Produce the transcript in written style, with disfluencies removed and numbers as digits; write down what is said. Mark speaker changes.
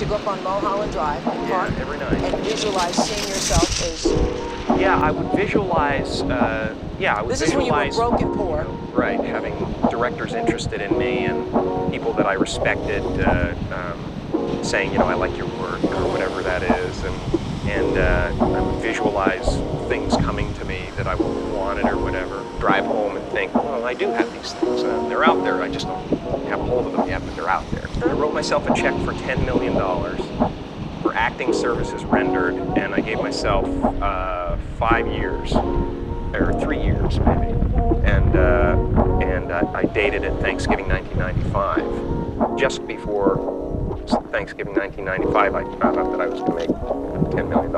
Speaker 1: go up on Mulholland Drive and park
Speaker 2: every night.
Speaker 1: and visualize seeing yourself as...
Speaker 2: Yeah, I would visualize,
Speaker 1: This is when you were broke and poor.
Speaker 2: Right, having directors interested in me and people that I respected saying, I like your work or whatever that is, and I would visualize things coming to me that I wanted or whatever. Drive home and think, well, I do have these things. They're out there. I just don't have a hold of them yet, but they're out there. I wrote myself a check for $10 million for acting services rendered, and I gave myself 5 years, or 3 years maybe, and I dated it Thanksgiving 1995. Just before Thanksgiving 1995, I found out that I was going to make $10 million.